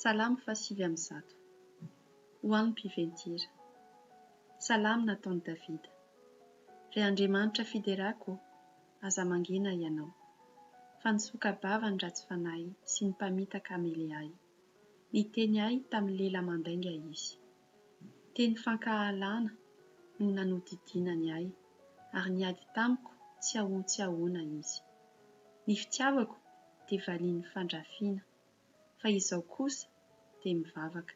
Salamo 5:1. Ho an'ny mpiventira. Salamo nataon'i Davida. Ry Andriamanitra fiderako, aza mangina ianao. Fa ny soka-bava ny ratsy fanahy sy ny mpamitaka amely ahy. Niteny ahy tamin'ny lela mandainga izy. Teny fankahalana no nanodidinany ahy, ary niady tamiko tsy ahoana izy. Ny fitiavako dia valian'ny fandrafiana, fa izao kosa dia mivavaka.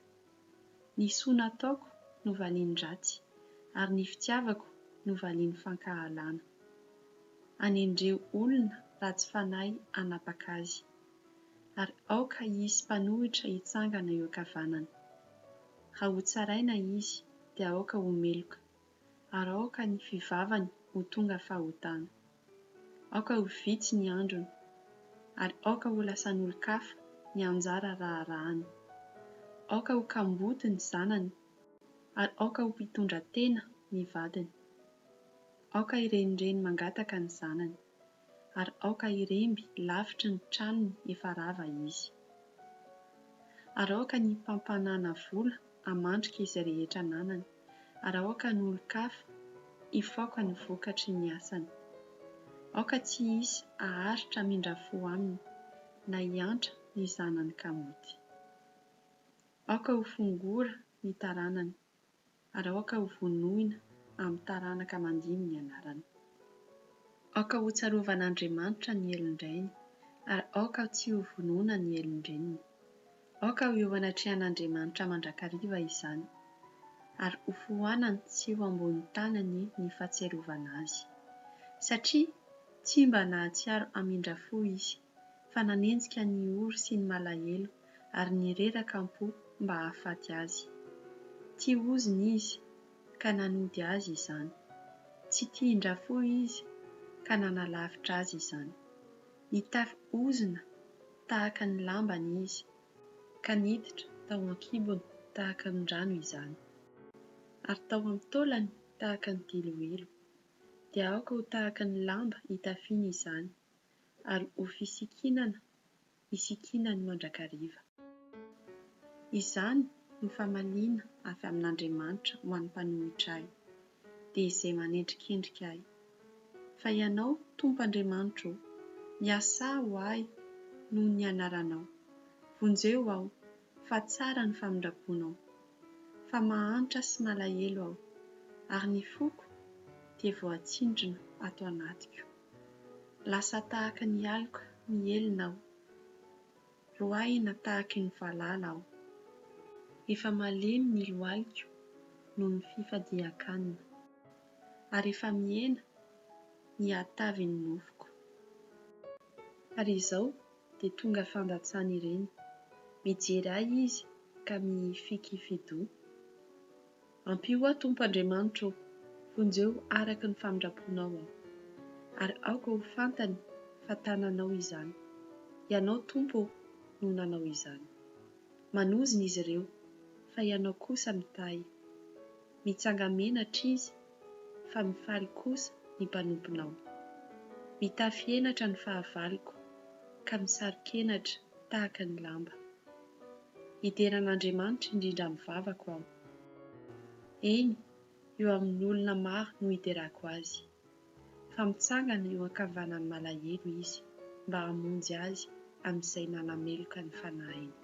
Ny soa nataoko no valian'ny ratsy, ary ny fitiavako no valian'ny fankahalana. Anendreo olona ratsy fanahy hanapaka azy, ary aoka hisy mpanohitra hitsangana eo ankavanana. Raha ho tsaraina izy dia aoka ho meloka, ary aoka ny fivavany ho tonga fahotana. Aoka ho vitsy ny androny, ary aoka ho lasan'olon-kafa ny anjara raharahany. Aoka ho kamboty ny zanany, ary aoka ho mpitondra tena ny vadiny. Aoka hirenireny mangataka ny zanany, ary aoka hiremby lavitra ny tranony efa rava izy. Ary aoka ny mpampanana vola hamandrika izay rehetra ananany, ary aoka ny olon-kafa hifaoka ny vokatry ny asany. Aoka tsy hisy haharitra mindrafo aminy, na hiantra ny zanany kamoty. Aoka ho fongora ny taranany, ary aoka ho vonoina amin'ny taranaka mandiny ny anarany. Aoka ho tsarovan'Andriamanitra ny elon-drainy, ary aoka tsy ho vonoina ny elon-dreniny. Aoka ho eo anatrehan'Andriamanitra mandrakariva izany, ary ho foanany tsy ho ambony tanany ny fahatsiarovana azy. Satria tsy mba nahatsiaro hamindrafo izy, fa nanenjika ny ory sy ny malahelo, ary nireraka am-po mba hahafaty azy. Tia oziny izy, ka nanody azy izany. Tsy tia hindrafo izy, ka nanalavitra azy izany. Nitafy ozina tahaka ny lambany izy, ka niditra tao an-kibony tahaka ny rano izany. Ary tao amin'ny taolany tahaka ny diloilo, dia aoka ho tahaka ny lamba hitafiana izany, ary ho fisikinana isikinany mandrakariva. Izany no famaliana avy amin'Andriamanitra ho an'ny mpanohitra ahy, dia izay manendrikendrika ahy. Fa ianao, Tompo Andriamanitra, miasa ho ahy noho ny anaranao. Vonjeo aho, fa tsara ny famindraponao. Fa mahantra sy malahelo aho, ary ny foko dia voatsindrina ato anatiko. Lasa tahaka ny aloka mielina aho, roahina tahaka ny valala aho. Efa malemy ny lohaliko noho ny fifadihan-kanina, ary efa miena ny hatavy ny nofoko. Ary izao dia tonga fandatsana ireny, mijery ahy izy ka mifiky fidoa. Ampio aho, Tompo Andriamanitra, vonjeo araka ny famindraponao aho, ary aoka ho fantany fa tananao izany. Ianao, Tompo, no nanao izany. Manozina izy ireo, fa ianao kosa mitahy. Mitsanga menatra izy, fa mifaly kosa ny mpanomponao. Mitafy enatra ny fahavaloko, ka misarika-enatra tahaka ny lamba. Hideran'Andriamanitra indrindra mivavako aho. Eny, eo amin'ny olona maro no hiderako azy, fa mitsangana eo ankavanany malahelo izy, mba hamonjy azy amin'izay nanameloka ny fanahiny.